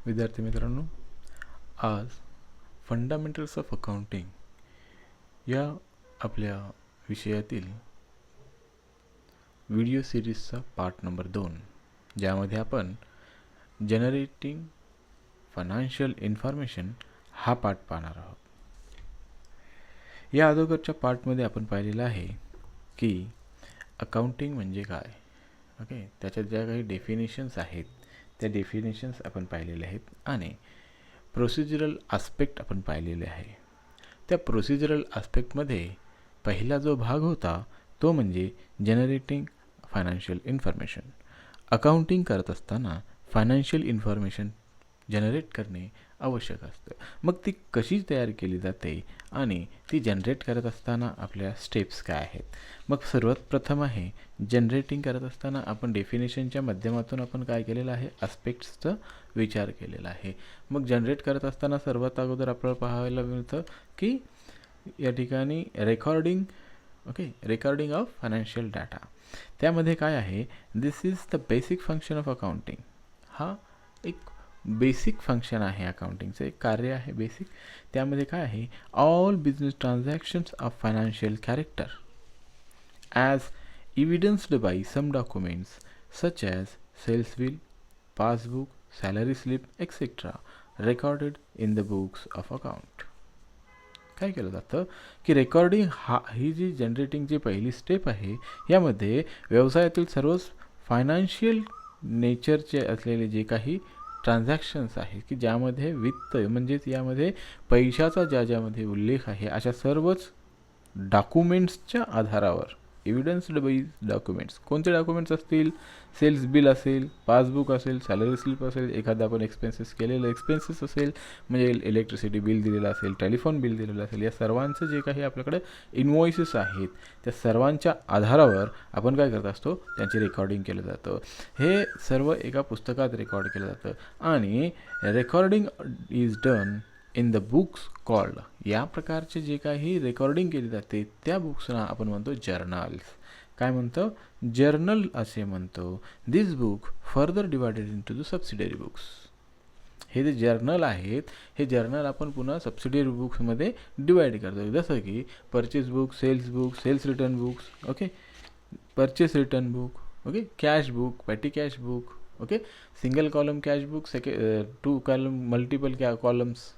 विद्यार्थी मित्रांनो, आज फंडामेंटल्स ऑफ अकाउंटिंग या आपल्या विषयातील व्हिडिओ सिरीजचा पार्ट नंबर 2, ज्यामध्ये आपण जनरेटिंग फायनान्शियल इन्फॉर्मेशन हा पार्ट पाहणार आहोत. या अगोदरच्या पार्टमध्ये आपण पाहिलेलं आहे की अकाउंटिंग म्हणजे काय. ओके, त्याच्यात ज्या काही डेफिनेशन्स आहेत त्या डेफिनेशन्स आपण पाहिलेल्या आहेत आणि प्रोसिजरल आस्पेक्ट आपण पाहिलेले आहे. त्या प्रोसिजरल आस्पेक्टमध्ये पहिला जो भाग होता तो म्हणजे जनरेटिंग फायनान्शियल इन्फॉर्मेशन. अकाउंटिंग करत असताना फायनान्शियल इन्फॉर्मेशन जनरेट करणे आवश्यक असतं. मग ती कशी तयार केली जाते आणि ती जनरेट करत असताना आपल्या स्टेप्स काय आहेत. मग सर्वात प्रथम आहे जनरेटिंग करत असताना आपण डेफिनेशनच्या माध्यमातून आपण काय केलेलं आहे, आस्पेक्ट्सचा विचार केलेला आहे. मग जनरेट करत असताना सर्वात अगोदर आपल्याला पाहायला मिळतं की या ठिकाणी रेकॉर्डिंग ऑफ फायनान्शियल डाटा. त्यामध्ये काय आहे, this is the basic function of accounting. हा एक बेसिक फंक्शन आहे, अकाउंटिंगचं एक कार्य आहे बेसिक. त्यामध्ये काय आहे, all business transactions of financial character as evidenced by some documents such as sales bill, passbook, salary slip, etc. recorded in the books of account. काय केलं जातं की रेकॉर्डिंग ही जी जनरेटिंगची पहिली स्टेप आहे, यामध्ये व्यवसायातील सर्व फायनान्शियल नेचरचे असलेले जे काही ट्रान्झॅक्शन्स आहेत की ज्यामध्ये वित्त म्हणजेच यामध्ये पैशाचा ज्यामध्ये उल्लेख आहे अशा सर्वच डॉक्युमेंट्सच्या आधारावर एव्हिडन्स्ड बाय डॉक्युमेंट्स. कोणते डॉक्युमेंट्स असतील, सेल्स बिल असेल, पासबुक असेल, सॅलरी स्लिप असेल, एखादा आपण एक्सपेन्सेस केलेलं एक्सपेन्सेस असेल म्हणजे इलेक्ट्रिसिटी बिल दिलेलं असेल, टेलिफोन बिल दिलेलं असेल, या सर्वांचं जे काही आपल्याकडे इनवॉइसेस आहेत त्या सर्वांच्या आधारावर आपण काय करत असतो, त्यांची रेकॉर्डिंग केलं जातं. हे सर्व एका पुस्तकात रेकॉर्ड केलं जातं आणि recording is done in the books called. या प्रकारचे जे काही रेकॉर्डिंग केली जाते त्या बुक्सना आपण म्हणतो जर्नल्स. काय म्हणतो, जर्नल असे म्हणतो. This book further divided into the subsidiary books. हे जे जर्नल आहेत हे जर्नल आपण पुन्हा सबसिडियरी बुक्समध्ये डिवाईड करतो. जसं की purchase book, sales return books, okay, purchase return book, okay, cash book, petty cash book, okay, single column cash book, 2 column multiple columns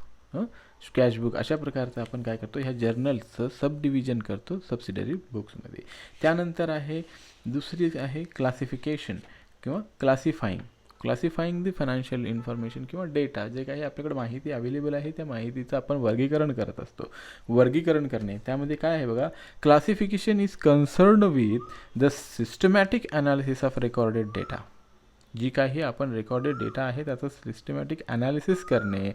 cash book. अशा प्रकारचं आपण काय करतो, ह्या जर्नल्सचं सब डिव्हिजन करतो सबसिडरी बुक्समध्ये. त्यानंतर आहे दुसरी आहे क्लासिफिकेशन किंवा क्लासिफाईंग द फायनान्शियल इन्फॉर्मेशन किंवा डेटा. जे काही आपल्याकडे माहिती अवेलेबल आहे त्या माहितीचं आपण वर्गीकरण करत असतो. वर्गीकरण करणे त्यामध्ये काय आहे बघा, classification is concerned with the systematic analysis of recorded data. जी काही आपण रेकॉर्डेड डेटा आहे त्याचं सिस्टमॅटिक ॲनालिसिस करणे,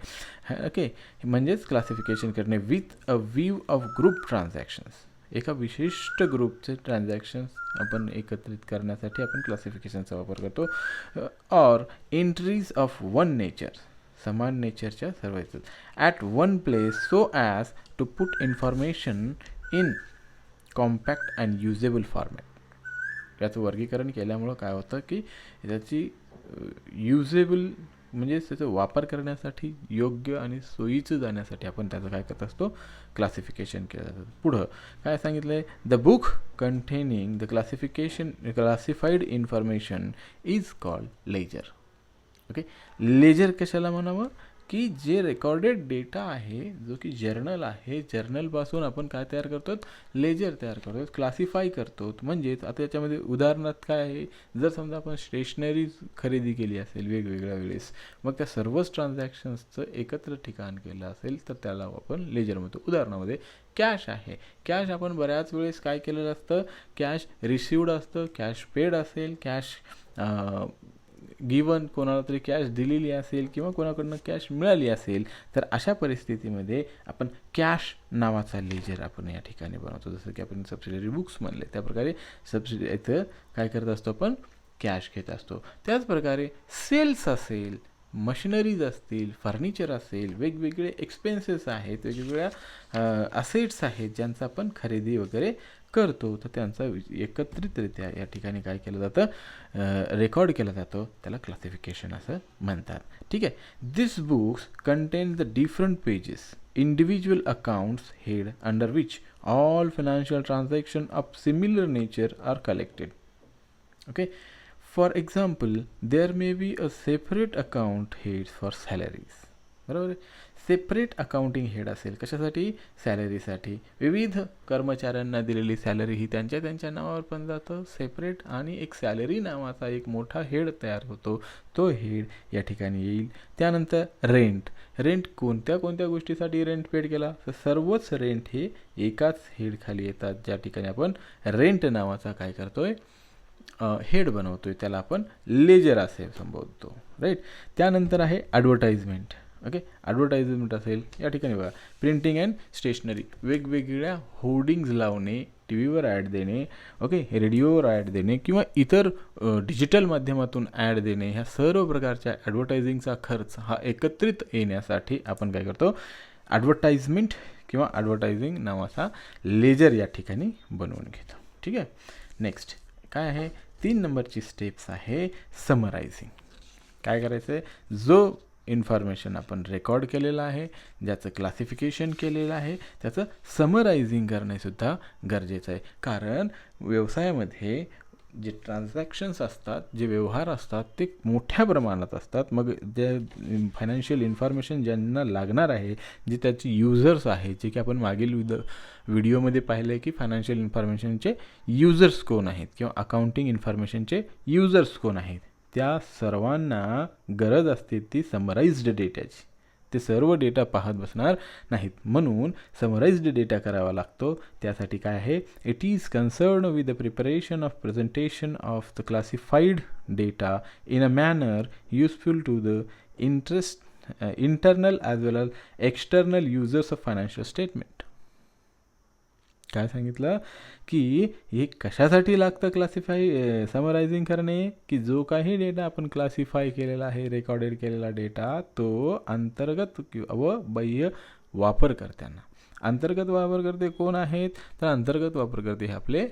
ओके, म्हणजेच क्लासिफिकेशन करणे with a view of group transactions. एका विशिष्ट ग्रुपचे ट्रान्झॅक्शन्स आपण एकत्रित करण्यासाठी आपण क्लासिफिकेशनचा वापर करतो. Or entries of one nature, समान नेचरच्या सर्व at one place so as to put information in compact and usable format. याचं वर्गीकरण केल्यामुळं काय होतं की त्याची युजेबल म्हणजेच त्याचा वापर करण्यासाठी योग्य आणि सोयीचं जाण्यासाठी आपण त्याचं काय करत असतो, क्लासिफिकेशन केलं जातं. पुढं काय सांगितलं आहे, the book containing the classified information is called ledger. Okay, ledger कशाला म्हणावं की जे रेकॉर्डेड डेटा आहे जो की जर्नल आहे, जर्नलपासून आपण काय तयार करतो, लेजर तयार करतो, क्लासिफाय करतो. म्हणजेच आता याच्यामध्ये उदाहरणार्थ काय आहे, जर समजा आपण स्टेशनरी खरेदी केली असेल वेगवेगळ्या वेळेस, मग त्या सर्वच ट्रान्झॅक्शन्सचं एकत्र ठिकाण केलं असेल तर त्याला आपण लेजर म्हणतो. उदाहरणामध्ये कॅश आहे, कॅश आपण बऱ्याच वेळेस काय केलेलं असतं, कॅश रिसिवड असतं, कॅश पेड असेल, कॅश गिवन, कोणाला तरी कॅश दिलेली असेल किंवा कोणाकडनं कॅश मिळाली असेल, तर अशा परिस्थितीमध्ये आपण कॅश नावाचा लेजर आपण या ठिकाणी बनवतो. जसं की आपण सबसिडियरी बुक्स म्हणले त्याप्रकारे सबसिडी इथं काय करत असतो, आपण कॅश घेत असतो. त्याचप्रकारे सेल्स असेल, मशिनरीज असतील, फर्निचर असेल, वेगवेगळे एक्सपेन्सेस आहेत, वेगवेगळ्या असेट्स आहेत ज्यांचा आपण खरेदी वगैरे करतो, तर त्यांचा एकत्रितरित्या या ठिकाणी काय केलं जातं, रेकॉर्ड केलं जातं, त्याला क्लासिफिकेशन असं म्हणतात. ठीक आहे. This books contain the different pages individual accounts head under which all financial transactions of similar nature are collected. Okay, for example, there may be a separate account head for salaries. बरोबर आहे. Separate accounting head असेल कशासाठी, सॅलरीसाठी. विविध कर्मचाऱ्यांना दिलेली salary ही त्यांच्या त्यांच्या नावावर पण जातं सेपरेट, आणि एक सॅलरी नावाचा एक मोठा हेड तयार होतो, तो हेड या ठिकाणी येईल. त्यानंतर रेंट कोणत्या कोणत्या गोष्टीसाठी रेंट पेड केला, तर सर्वच रेंट हे एकाच हेड खाली येतात, ज्या ठिकाणी आपण रेंट नावाचा काय करतोय, हेड बनवतोय, त्याला आपण लेजर असे संबोधतो. राईट. त्यानंतर आहे ॲडव्हर्टाइजमेंट. ओके, ॲडव्हर्टाइजमेंट असेल या ठिकाणी बघा, प्रिंटिंग अँड स्टेशनरी, वेगवेगळ्या होर्डिंग्ज लावणे, टी व्हीवर ॲड देणे, ओके, रेडिओवर ॲड देणे किंवा इतर डिजिटल माध्यमातून ॲड देणे, ह्या सर्व प्रकारच्या ॲडव्हर्टायझिंगचा खर्च हा एकत्रित येण्यासाठी आपण काय करतो, ॲडव्हर्टाइजमेंट किंवा ॲडव्हर्टायझिंग नावाचा लेजर या ठिकाणी बनवून घेतो. ठीक आहे. नेक्स्ट काय आहे, 3 नंबरची स्टेप्स आहे समरायझिंग. काय करायचं आहे, जो इन्फॉर्मेशन आपण रेकॉर्ड केलेलं आहे, ज्याचं क्लासिफिकेशन केलेलं आहे, त्याचं समरायझिंग करणेसुद्धा गरजेचं आहे. कारण व्यवसायामध्ये जे ट्रान्झॅक्शन्स असतात, जे व्यवहार असतात, ते मोठ्या प्रमाणात असतात. मग जे फायनान्शियल इन्फॉर्मेशन ज्यांना लागणार आहे, जे त्याचे युजर्स आहेत, जे की आपण मागील व्हिडिओमध्ये पाहिलं आहे की फायनान्शियल इन्फॉर्मेशनचे युजर्स कोण आहेत किंवा अकाउंटिंग इन्फॉर्मेशनचे युजर्स कोण आहेत, त्या सर्वांना गरज असते ती समराइज्ड डेटाची. ते सर्व डेटा पाहत बसणार नाहीत, म्हणून समराइज्ड डेटा करावा लागतो. त्यासाठी काय आहे, it is concern with the preparation of presentation of the classified data in a manner useful to the internal as well as external users of financial statement. काय सांगितलं की हे कशासाठी लागतं समरायझिंग करणे, की जो काही डेटा आपण क्लासिफाय केलेला आहे, रेकॉर्डेड केलेला डेटा, तो अंतर्गत व बाह्य वापरकर्त्यांना. अंतर्गत वापरकर्ते कोण आहेत, तर अंतर्गत वापरकर्ते हे आपले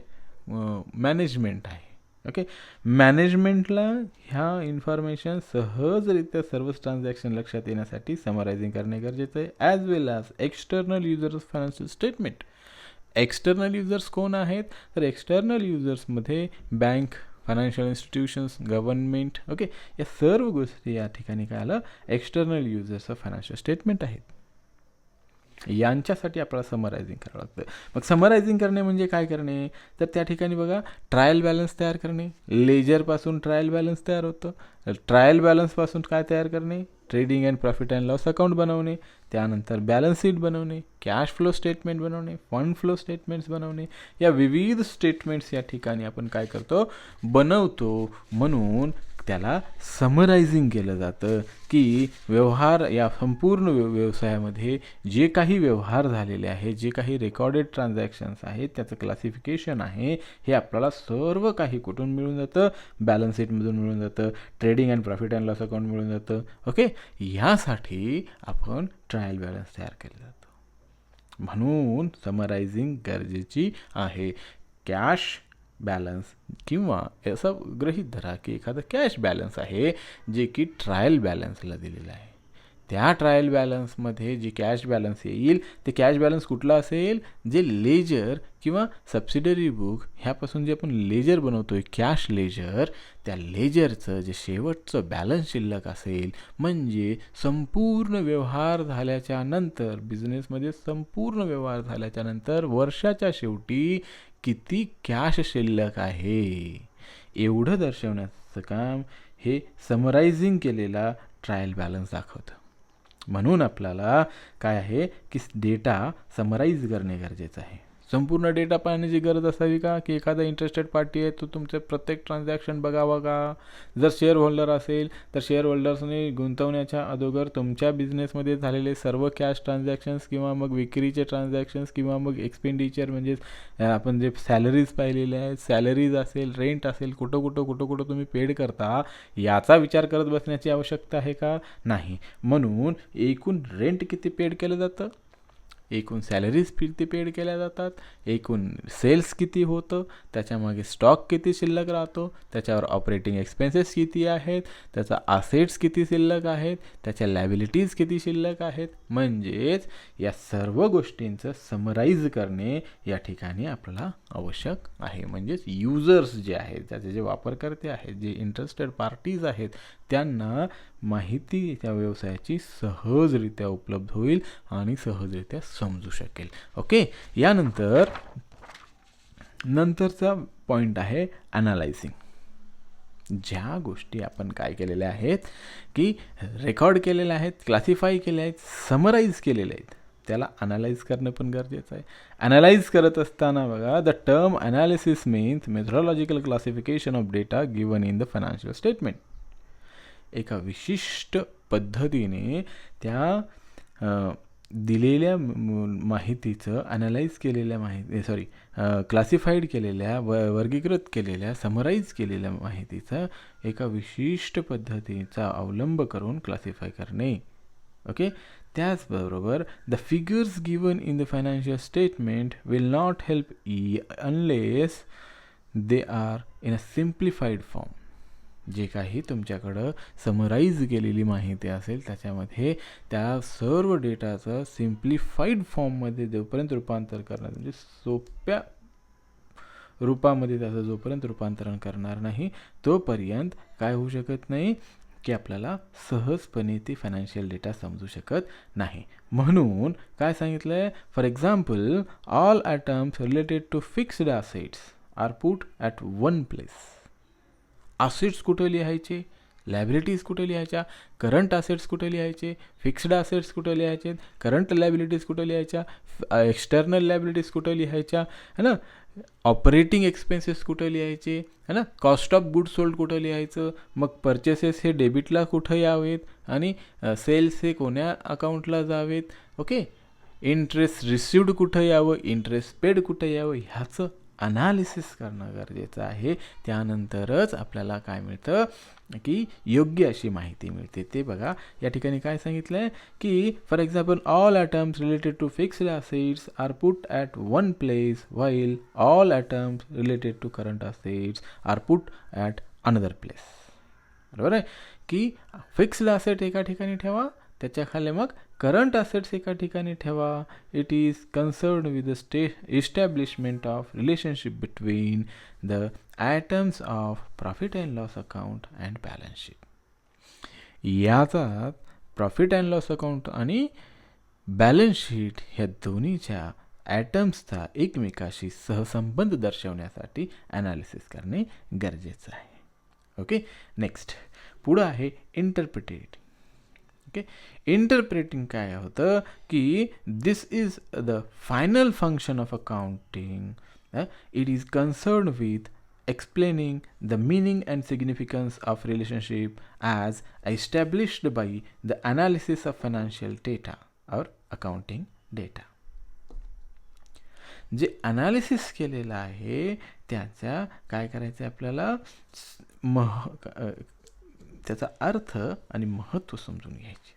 मॅनेजमेंट आहे. ओके, मॅनेजमेंटला ह्या इन्फॉर्मेशन सहजरित्या सर्वच ट्रान्झॅक्शन लक्षात येण्यासाठी समरायझिंग करणे गरजेचं आहे, as well as external users of financial statement. External users कोण आहेत, तर एक्सटर्नल युजर्समध्ये bank, financial institutions, government, okay, या सर्व गोष्टी या ठिकाणी काय आलं, external users of financial statement आहेत. यांच्यासाठी आपल्याला समरायझिंग करावं लागतं. मग समरायझिंग करणे म्हणजे काय करणे, तर त्या ठिकाणी बघा, ट्रायल बॅलन्स तयार करणे. लेजरपासून ट्रायल बॅलन्स तयार होतं. ट्रायल बॅलन्सपासून काय तयार करणे, trading and profit and loss account बनवणे. त्यानंतर बॅलन्स शीट बनवणे, कॅश फ्लो स्टेटमेंट बनवणे, फंड फ्लो स्टेटमेंट्स बनवणे. या विविध स्टेटमेंट्स या ठिकाणी आपण काय करतो, बनवतो. म्हणून त्याला समरायझिंग केलं जातं की व्यवहार, या संपूर्ण व्यवसायामध्ये जे काही व्यवहार झालेले आहे, जे काही रेकॉर्डेड ट्रान्झॅक्शन्स आहेत, त्याचं क्लासिफिकेशन आहे, हे आपल्याला सर्व काही कुठून मिळून जातं, बॅलन्स शीटमधून मिळून जातं, trading and profit and loss account मिळून जातं. ओके, यासाठी आपण ट्रायल बॅलन्स तयार केलं जातं. म्हणून समरायझिंग गरजेची आहे. कॅश बॅलन्स किंवा असं गृहीत धरा की एखादं कॅश बॅलन्स आहे जे की ट्रायल बॅलन्सला दिलेलं आहे. त्या ट्रायल बॅलन्समध्ये जे कॅश बॅलन्स येईल, ते कॅश बॅलन्स कुठला असेल, जे लेजर किंवा सबसिडरी बुक ह्यापासून जे आपण लेजर बनवतोय, कॅश लेजर, त्या लेजरचं जे शेवटचं बॅलन्स शिल्लक असेल, म्हणजे संपूर्ण व्यवहार झाल्याच्या नंतर, बिझनेसमध्ये संपूर्ण व्यवहार झाल्याच्या नंतर वर्षाच्या शेवटी किती कॅश शिल्लक आहे एवढं दर्शवण्याचं काम हे समरायझिंग केलेला ट्रायल बॅलन्स दाखवतं. म्हणून आपल्याला काय आहे की डेटा समराईज करणे गरजेचं आहे. संपूर्ण डेटा पाहण्याची गरज असावी का, की एखादा इंटरेस्टेड पार्टी आहे तो तुमचे प्रत्येक ट्रान्झॅक्शन बघावा का. जर शेअर होल्डर असेल तर शेअर होल्डर्सने गुंतवण्याच्या अगोदर तुमच्या बिझनेसमध्ये झालेले सर्व कॅश ट्रान्झॅक्शन्स किंवा मग विक्रीचे ट्रान्झॅक्शन्स किंवा मग एक्सपेंडिचर म्हणजे आपण जे सॅलरीज पाहिलेले आहेत, सॅलरीज असेल, रेंट असेल, कुठं कुठं तुम्ही पेड करता याचा विचार करत बसण्याची आवश्यकता आहे का, नाही. म्हणून एकूण रेंट किती पेड केलं जातं, एकूण सॅलरीज किती पेड केल्या जातात, एकूण सेल्स किती होतं, त्याच्यामागे स्टॉक किती शिल्लक राहतो, त्याच्यावर ऑपरेटिंग एक्सपेन्सेस किती आहेत, त्याचा असेट्स किती शिल्लक आहेत, त्याच्या लॅबिलिटीज किती शिल्लक आहेत. म्हणजेच या सर्व गोष्टींचं समराईज करणे या ठिकाणी आपल्याला आवश्यक आहे. म्हणजेच युजर्स जे आहेत, त्याचे जे वापरकर्ते आहेत, जे इंटरेस्टेड पार्टीज आहेत, त्यांना माहिती त्या व्यवसायाची सहजरित्या उपलब्ध होईल आणि सहजरित्या समजू शकेल. ओके, नंतरचा पॉईंट आहे ॲनालायझिंग. ज्या गोष्टी आपण काय केलेल्या आहेत की रेकॉर्ड केलेल्या आहेत, क्लासिफाय केल्या आहेत, समराईज केलेल्या आहेत, त्याला अनालाइज करणं पण गरजेचं आहे. अनालाइज करत असताना बघा, the term analysis means methodological classification of data given in the financial statement. एका विशिष्ट पद्धतीने त्या दिलेल्या माहितीचं अनालाइज केलेल्या क्लासिफाईड केलेल्या वर्गीकृत केलेल्या समराईज केलेल्या माहितीचा एका विशिष्ट पद्धतीचा अवलंब करून क्लासिफाय करणे. ओके, त्याचबरोबर the figures given in the financial statement will not help unless they are in a simplified form. जे काही तुमच्याकडं समराईज केलेली माहिती असेल त्याच्यामध्ये त्या सर्व डेटाचं सिम्प्लिफाईड फॉर्ममध्ये जोपर्यंत रूपांतर करणार, म्हणजे सोप्या रूपामध्ये त्याचं जोपर्यंत रूपांतरण करणार नाही तोपर्यंत काय होऊ शकत नाही की आपल्याला सहजपणे ती फायनान्शियल डेटा समजू शकत नाही. म्हणून काय सांगितलं आहे, for example all items related to fixed assets are put at one place. Assets कुठं लिहायचे, लायबिलिटीज कुठे लिहायच्या, करंट असेट्स कुठे लिहायचे, फिक्स्ड असेट्स कुठे लिहायचे, करंट लायबिलिटीज कुठे लिहायच्या, एक्सटर्नल लायबिलिटीज कुठे लिहायच्या, है ना, ऑपरेटिंग एक्सपेन्सेस कुठे लिहायचे, है ना, कॉस्ट ऑफ गुड सोल्ड कुठं लिहायचं, मग परचेसेस हे डेबिटला कुठं यावेत आणि सेल्स हे कोण्या अकाउंटला जावेत. ओके, इंटरेस्ट रिसिव्ड कुठं यावं, इंटरेस्ट पेड कुठं यावं, ह्याचं अनालिसिस करणं गरजेचं आहे. त्यानंतरच आपल्याला काय मिळतं की योग्य अशी माहिती मिळते. ते बघा, या ठिकाणी काय सांगितलं आहे की for example all items related to fixed assets are put at one place while all items related to current assets are put at another place. बरोबर आहे की फिक्स्ड असेट एका ठिकाणी ठेवा, त्याच्या खाली मग करंट असेट्स एका ठिकाणी ठेवा. It is concern with the establishment of relationship between the items of profit and loss account and balance sheet. याचा प्रॉफिट अँड लॉस अकाउंट आणि बॅलन्स शीट ह्या दोन्हीच्या ॲटम्सचा एकमेकाशी सहसंबंध दर्शवण्यासाठी ॲनालिसिस करणे गरजेचं आहे. ओके, नेक्स्ट पुढं आहे इंटरप्रिटेटिंग. ओके, इंटरप्रेटिंग काय होतं की this is the final function of accounting. It is concern with explaining the meaning and significance of relationship as established by the analysis of financial data or accounting data. जे analysis केलेलं आहे त्याचा काय करायचं आहे आपल्याला, त्याचा अर्थ आणि महत्त्व समजून घ्यायचे.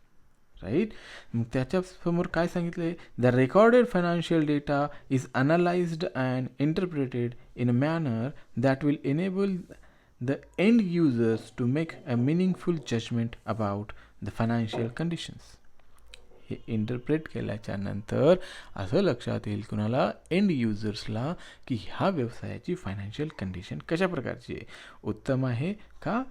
राईट, मग त्याच्यासमोर काय सांगितलं आहे, the recorded financial data is analysed and interpreted in a manner that will enable the end users to make a meaningful judgement about the financial conditions. हे इंटरप्रेट केल्याच्या नंतर असं लक्षात येईल कुणाला, एंड युजर्सला, की ह्या व्यवसायाची फायनान्शियल कंडिशन कशा प्रकारची आहे, उत्तम आहे का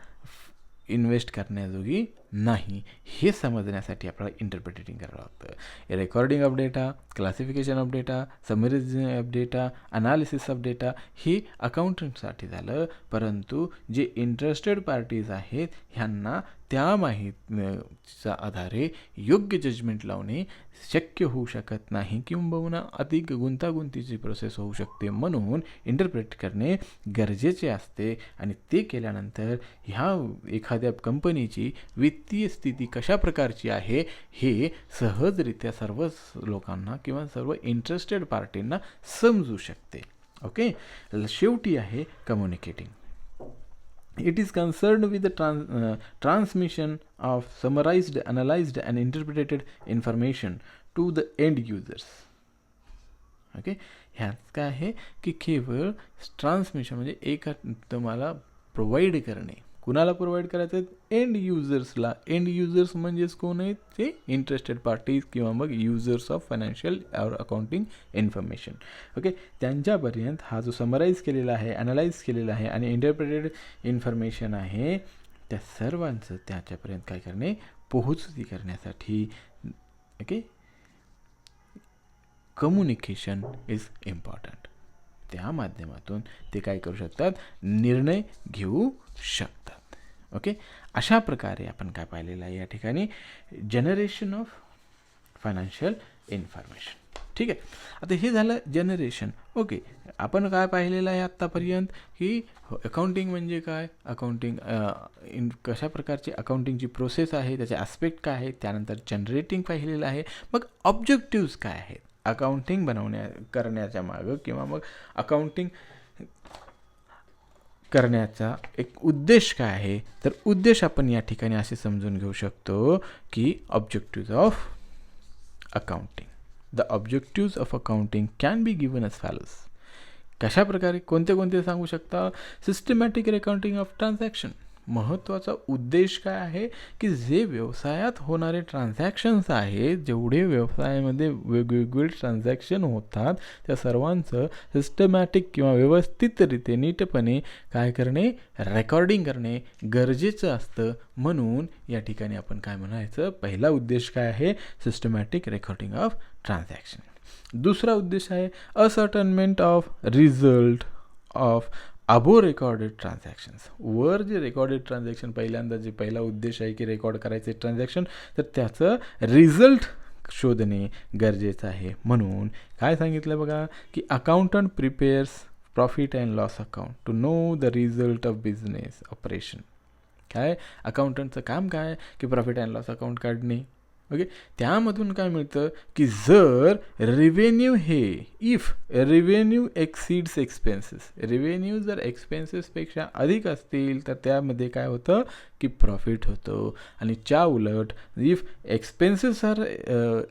इन्व्हेस्ट करण्याजोगी नाही, हे समजण्यासाठी आपल्याला इंटरप्रिटेटिंग करावं लागतं. Recording of data, classification of data, summarising of data, analysis of data हे अकाउंटंटसाठी झालं. परंतु जे इंटरेस्टेड पार्टीज आहेत ह्यांना त्या माहितीच्या आधारे योग्य जजमेंट लावणे शक्य होऊ शकत नाही, किंबहुना अधिक गुंतागुंतीची प्रोसेस होऊ शकते. म्हणून इंटरप्रेट करणे गरजेचे असते आणि ते केल्यानंतर ह्या एखाद्या कंपनीची वित्तीय स्थिती कशा प्रकारची आहे हे सहजरित्या सर्व लोकांना किंवा सर्व इंटरेस्टेड पार्टींना समजू शकते. ओके, शेवटी आहे communicating. It is concerned with the transmission of summarized, analyzed and interpreted information to the end users. Okay, ह्याच काय आहे की केवळ ट्रान्समिशन म्हणजे एक तुम्हाला प्रोव्हाइड करणे. कुणाला प्रोव्हाइड करायचं? एंड युजर्सला. एंड युजर्स म्हणजेच कोण आहेत? ते इंटरेस्टेड पार्टीज किंवा मग युजर्स ऑफ फायनान्शियल और अकाउंटिंग इन्फॉर्मेशन. ओके, त्यांच्यापर्यंत हा जो समराईज केलेला आहे, ॲनालाइज केलेला आहे आणि इंटरप्रेटेड इन्फॉर्मेशन आहे, त्या सर्वांचं त्याच्यापर्यंत काय करणे? पोहोचती करण्यासाठी ओके कम्युनिकेशन इज इम्पॉर्टंट. त्या माध्यमातून ते काय करू शकतात? निर्णय घेऊ शकतात. ओके, अशा प्रकारे आपण काय पाहिलेलं आहे या ठिकाणी? Generation of financial information. ठीक आहे, आता हे झालं जनरेशन. ओके, आपण काय पाहिलेलं आहे आत्तापर्यंत की अकाउंटिंग म्हणजे काय? अकाउंटिंग कशा प्रकारची अकाउंटिंगची प्रोसेस आहे, त्याचे ॲस्पेक्ट काय आहे, त्यानंतर जनरेटिंग पाहिलेलं आहे. मग ऑब्जेक्टिव्ज काय आहेत अकाउंटिंग करण्याच्या मागं, किंवा मग अकाउंटिंग करण्याचा एक उद्देश काय आहे? तर उद्देश आपण या ठिकाणी असे समजून घेऊ शकतो की objectives of accounting. The objectives of accounting can be given as follows. कशा प्रकारे? कोणते कोणते सांगू शकता? Systematic recording of transaction. महत्त्वाचा उद्देश काय आहे की जे व्यवसायात होणारे ट्रान्झॅक्शन्स आहेत, जेवढे व्यवसायामध्ये वेगवेगळे ट्रान्झॅक्शन होतात, त्या सर्वांचं सिस्टमॅटिक किंवा व्यवस्थितरित्या नीटपणे काय करणे? रेकॉर्डिंग करणे गरजेचं असतं. म्हणून या ठिकाणी आपण काय म्हणायचं? पहिला उद्देश काय आहे? Systematic recording of transaction. दुसरा उद्देश आहे ascertainment of result of above recorded transactions. वर जे रेकॉर्डेड ट्रान्झॅक्शन पहिल्यांदा जे पहिला उद्देश आहे की रेकॉर्ड करायचे ट्रान्झॅक्शन, तर त्याचं रिझल्ट शोधणे गरजेचं आहे. म्हणून काय सांगितलं बघा की accountant prepares profit and loss account to know the result of business operation. काय अकाउंटंटचं काम काय? की प्रॉफिट अँड लॉस अकाउंट काढणे. ओके, त्यामधून काय मिळतं की जर रेव्हेन्यू हे if revenue exceeds expenses, revenue जर एक्सपेन्सेसपेक्षा अधिक असतील तर त्यामध्ये काय होतं की प्रॉफिट होतो. आणि च्या उलट if expenses are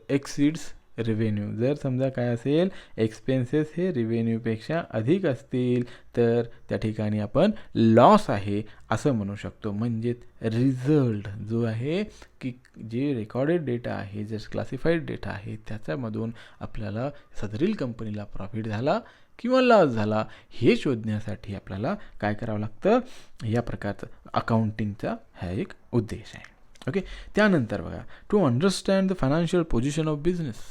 exceeds revenue, जर समजा काय असेल एक्सपेन्सेस हे रेव्हेन्यूपेक्षा अधिक असतील तर त्या ठिकाणी आपण लॉस आहे असं म्हणू शकतो. म्हणजेच रिझल्ट जो आहे की जे रेकॉर्डेड डेटा आहे, जे क्लासिफाईड डेटा आहे, त्याच्यामधून आपल्याला सदरील कंपनीला प्रॉफिट झाला किंवा लॉस झाला हे शोधण्यासाठी आपल्याला काय करावं लागतं? या प्रकारचं अकाउंटिंगचा हा एक उद्देश आहे. ओके, त्यानंतर बघा to understand the financial position of business.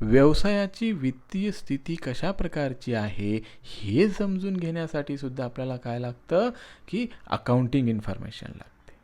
व्यवसायाची वित्तीय स्थिती कशा प्रकारची आहे हे समजून घेण्यासाठी सुद्धा आपल्याला काय लागतं की अकाउंटिंग इन्फॉर्मेशन लागते.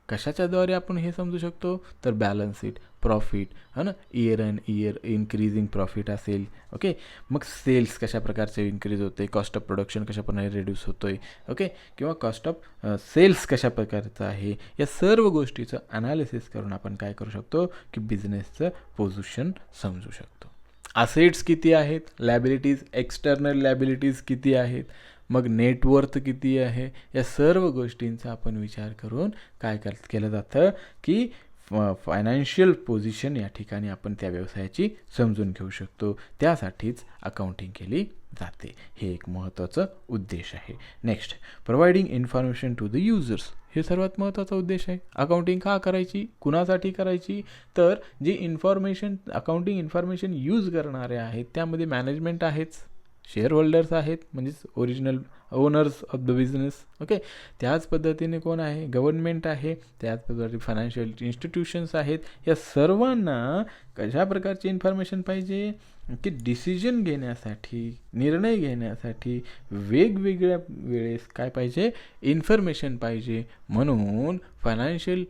कशाच्याद्वारे आपण हे समजू शकतो? तर बॅलन्स शीट, प्रॉफिट है ना, year and year increasing profit असेल. ओके, मग सेल्स कशा प्रकारचे इन्क्रीज होते, कॉस्ट ऑफ प्रोडक्शन कशा प्रकारे रिड्यूस होतोय, ओके, किंवा कॉस्ट ऑफ सेल्स कशा प्रकारचं आहे, या सर्व गोष्टीचं ॲनालिसिस करून आपण काय करू शकतो की बिझनेसचं पोझिशन समजू शकतो. असेट्स किती आहेत, लॅबिलिटीज, एक्सटर्नल लॅबिलिटीज किती आहेत, मग नेटवर्थ किती आहे, या सर्व गोष्टींचा आपण विचार करून काय केलं जातं की फायनान्शियल पोझिशन या ठिकाणी आपण त्या व्यवसायाची समजून घेऊ शकतो. त्यासाठीच अकाउंटिंग केली जाते. हे एक महत्त्वाचं उद्देश आहे. Next, providing information to the users. हे सर्वात महत्त्वाचा उद्देश आहे. अकाउंटिंग का करायची, कुणासाठी करायची? तर जी इन्फॉर्मेशन अकाउंटिंग इन्फॉर्मेशन यूज करणारे आहेत त्यामध्ये मॅनेजमेंट आहेच, शेअर होल्डर्स आहेत म्हणजेच original owners of the business. Okay, त्याच पद्धतीने कोण आहे? गव्हर्नमेंट आहे, त्याच पद्धतीने फायनान्शियल इन्स्टिट्यूशन्स आहेत. या सर्वांना कशा प्रकारची इन्फॉर्मेशन पाहिजे की डिसिजन घेण्यासाठी, निर्णय घेण्यासाठी वेगवेगळ्या वेळेस काय पाहिजे? इन्फॉर्मेशन पाहिजे. म्हणून फायनान्शियल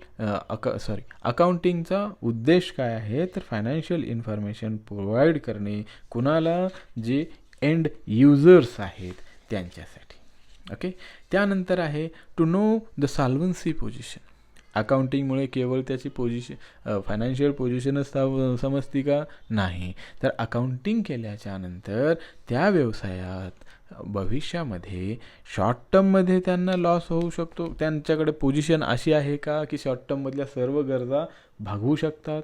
अकाउंटिंगचा उद्देश काय आहे? तर फायनान्शियल इन्फॉर्मेशन प्रोव्हाइड करणे. कुणाला? जे एंड युजर्स आहेत त्यांच्यासाठी. ओके, त्यानंतर आहे टू नो द सॉल्व्हन्सी पोझिशन. अकाउंटिंगमुळे केवळ त्याची फायनान्शियल पोझिशनच समजती का? नाही, तर अकाउंटिंग केल्याच्यानंतर त्या व्यवसायात भविष्यामध्ये शॉर्ट टर्ममध्ये त्यांना लॉस होऊ शकतो. त्यांच्याकडे पोझिशन अशी आहे का की शॉर्ट टर्ममधल्या सर्व गरजा भागवू शकतात?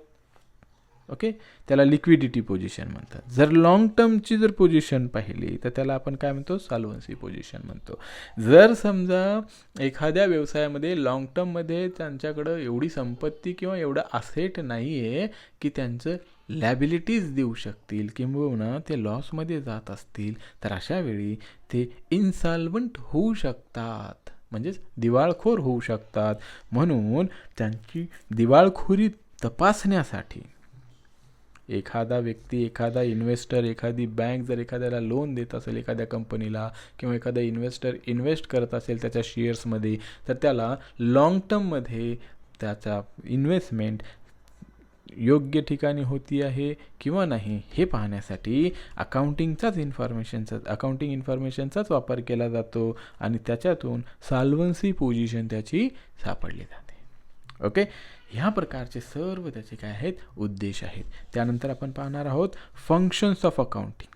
ओके, त्याला लिक्विडिटी पोझिशन म्हणतात. जर लॉंग टर्मची जर पोझिशन पाहिली तर त्याला आपण काय म्हणतो, सॉल्व्हन्सी पोझिशन म्हणतो. जर समजा एखाद्या व्यवसायामध्ये लॉंग टर्ममध्ये त्यांच्याकडं एवढी संपत्ती किंवा एवढं असेट नाही आहे की त्यांचं लॅबिलिटीज देऊ शकतील किंबहुना ते लॉसमध्ये जात असतील, तर अशा वेळी ते इन्सॉल्वंट होऊ शकतात, म्हणजेच दिवाळखोर होऊ शकतात. म्हणून त्यांची दिवाळखोरी तपासण्यासाठी एखादा व्यक्ती, एखादा इन्व्हेस्टर, एखादी बँक जर एखाद्याला लोन देत असेल एखाद्या कंपनीला, किंवा एखादा इन्व्हेस्टर इन्व्हेस्ट करत असेल त्याच्या शेअर्समध्ये, तर त्याला लॉंग टर्ममध्ये त्याचा इन्व्हेस्टमेंट योग्य ठिकाणी होती आहे किंवा नाही हे पाहण्यासाठी अकाउंटिंग इन्फॉर्मेशनचाच वापर केला जातो आणि त्याच्यातून सॉल्व्हन्सी पोझिशन त्याची सापडली जाते. ओके, ह्या प्रकारचे सर्व त्याचे काय आहेत, उद्देश आहेत. त्यानंतर आपण पाहणार आहोत फंक्शन्स ऑफ अकाउंटिंग.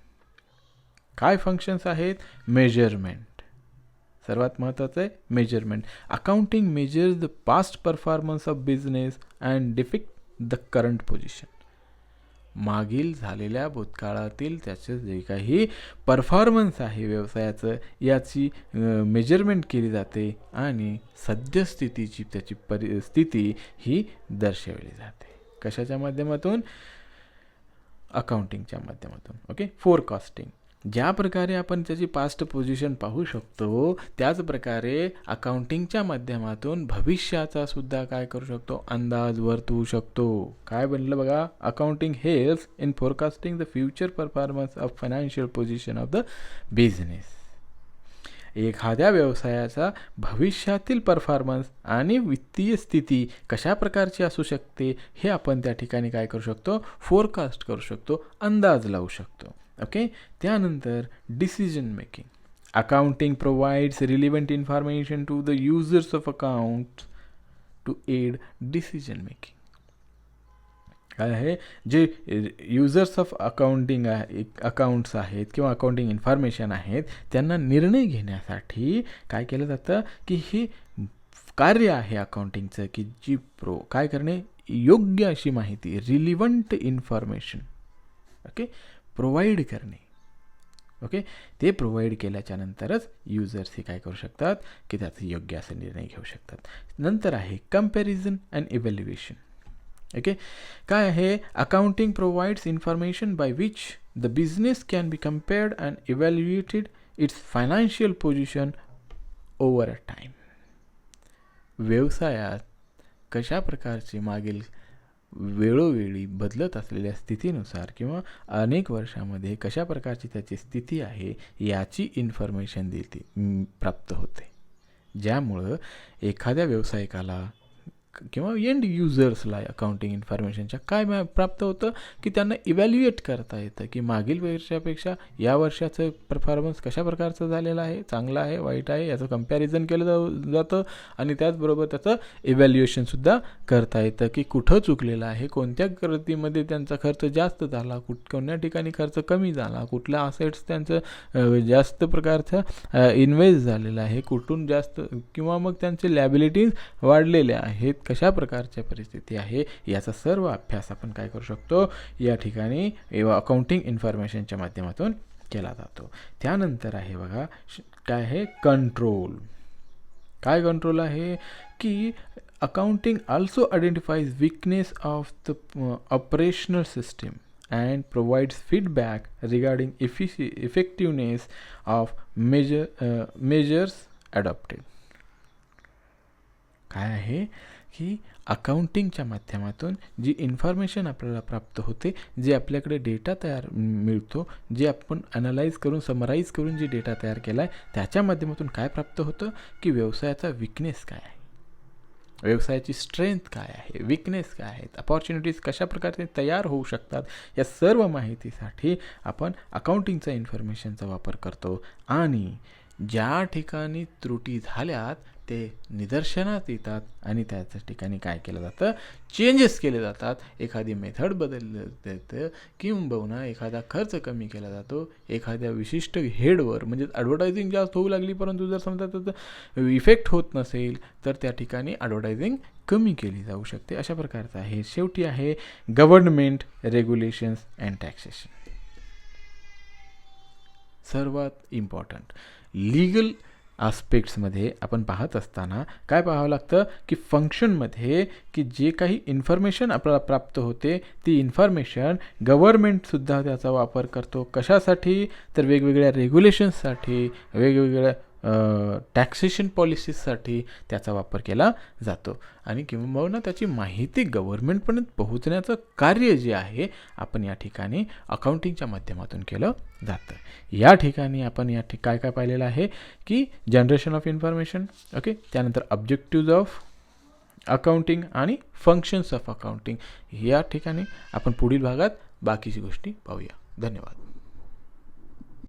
काय फंक्शन्स आहेत, मेजरमेंट, सर्वात महत्त्वाचं आहे measurement. Accounting measures the past performance of business and depict the current position. मागील झालेल्या भूतकाळातील त्याचे जे काही परफॉर्मन्स आहे व्यवसायाचं याची मेजरमेंट केली जाते आणि सद्यस्थितीची त्याची परिस्थिती ही दर्शवली जाते. कशाच्या माध्यमातून, अकाउंटिंगच्या माध्यमातून. Okay, forecasting. ज्या प्रकारे आपण त्याची पास्ट पोझिशन पाहू शकतो त्याच प्रकारे अकाउंटिंगच्या माध्यमातून भविष्याचा सुद्धा काय करू शकतो, अंदाज वर्तवू शकतो. काय बनलं बघा, accounting helps in forecasting the future performance of financial position of the business. एखाद्या व्यवसायाचा भविष्यातील परफॉर्मन्स आणि वित्तीय स्थिती कशा प्रकारची असू शकते हे आपण त्या ठिकाणी काय करू शकतो, फोरकास्ट करू शकतो, अंदाज लावू शकतो. ओके, त्यानंतर decision making. Accounting provides relevant information to the users of account to aid decision making. काय आहे, जे युजर्स ऑफ अकाउंटिंग अकाउंट्स आहेत किंवा अकाउंटिंग इन्फॉर्मेशन आहेत त्यांना निर्णय घेण्यासाठी काय केलं जातं की हे कार्य आहे अकाउंटिंगचं की जी काय करणे, योग्य अशी माहिती, रिलिव्हंट इन्फॉर्मेशन ओके प्रोव्हाइड करणे. ओके, ते प्रोव्हाइड केल्याच्या नंतरच युजर्स हे काय करू शकतात की त्याचे योग्य असे निर्णय घेऊ शकतात. नंतर आहे कंपॅरिझन अँड इव्हॅल्युएशन. ओके, काय आहे, accounting provides information by which the business can be compared and evaluated it's financial position over a time. व्यवसायात कशा प्रकारचे मागील वेळोवेळी बदलत असलेल्या स्थितीनुसार किंवा अनेक वर्षामध्ये कशा प्रकारची त्याची स्थिती आहे याची इन्फॉर्मेशन प्राप्त होते, ज्यामुळं एखाद्या व्यावसायिकाला किंवा एंड युजर्सला अकाउंटिंग इन्फॉर्मेशनच्या काय प्राप्त होतं की त्यांना इव्हॅल्युएट करता येतं की मागील वर्षापेक्षा या वर्षाचं परफॉर्मन्स कशा प्रकारचं झालेलं आहे, चांगलं आहे, वाईट आहे, याचं कम्पॅरिझन केलं जातं आणि त्याचबरोबर त्याचं इव्हॅल्युएशनसुद्धा करता येतं की कुठं चुकलेलं आहे, कोणत्या कृतीमध्ये त्यांचा खर्च जास्त झाला, कोणत्या ठिकाणी खर्च कमी झाला, कुठल्या असेट्स त्यांचं जास्त प्रकारचं इन्व्हेस्ट झालेलं आहे, कुठून जास्त किंवा मग त्यांचे लॅबिलिटीज वाढलेल्या आहेत, कशा प्रकारच्या परिस्थिती आहे याचा सर्व अभ्यास आपण काय करू शकतो या ठिकाणी अकाउंटिंग इन्फॉर्मेशनच्या माध्यमातून केला जातो. त्यानंतर आहे बघा काय आहे कंट्रोल. काय कंट्रोल आहे की accounting also identifies weakness of the operational system and provides feedback regarding effectiveness of measures adopted. काय आहे की अकाउंटिंगच्या माध्यमातून जी इन्फॉर्मेशन आपल्याला प्राप्त होते, जे आपल्याकडे डेटा मिळतो, जे आपण ॲनालाइज करून समराईज करून जे डेटा तयार केला आहे त्याच्या माध्यमातून काय प्राप्त होतं की व्यवसायाचा विकनेस काय आहे, व्यवसायाची स्ट्रेंथ काय आहे, विकनेस काय आहेत, अपॉर्च्युनिटीज कशा प्रकारे तयार होऊ शकतात, या सर्व माहितीसाठी आपण अकाउंटिंगचा इन्फॉर्मेशनचा वापर करतो आणि ज्या ठिकाणी त्रुटी झाल्यात ते निदर्शनात येतात आणि त्याच्या ठिकाणी काय केलं जातं, चेंजेस केले जातात, एखादी मेथड बदलली जातं किंबहुना एखादा खर्च कमी केला जातो, एखाद्या विशिष्ट हेडवर म्हणजे ॲडव्हर्टायझिंग जास्त होऊ लागली परंतु जर समजा त्याचा इफेक्ट होत नसेल तर त्या ठिकाणी ॲडव्हर्टायझिंग कमी केली जाऊ शकते अशा प्रकारचं आहे. शेवटी आहे गव्हर्नमेंट रेग्युलेशन्स अँड टॅक्सेशन. सर्वात इम्पॉर्टंट लीगल आस्पेक्ट्समध्ये आपण पाहत असताना काय पाहावं लागतं की फंक्शनमध्ये की जे काही इन्फॉर्मेशन आपल्याला प्राप्त होते ती इन्फॉर्मेशन गव्हर्नमेंटसुद्धा त्याचा वापर करतो. कशासाठी तर वेगवेगळ्या रेग्युलेशन्ससाठी, वेगवेगळ्या टॅक्सेशन पॉलिसीजसाठी त्याचा वापर केला जातो आणि किंबहुना त्याची माहिती गव्हर्नमेंटपर्यंत पोहोचण्याचं कार्य जे आहे आपण या ठिकाणी अकाउंटिंगच्या माध्यमातून केलं जातं. या ठिकाणी आपण काय काय पाहिलेलं आहे की जनरेशन ऑफ इन्फॉर्मेशन, ओके, त्यानंतर ऑब्जेक्टिव्ज ऑफ अकाउंटिंग आणि फंक्शन्स ऑफ अकाउंटिंग. या ठिकाणी आपण पुढील भागात बाकीची गोष्टी पाहूया. धन्यवाद.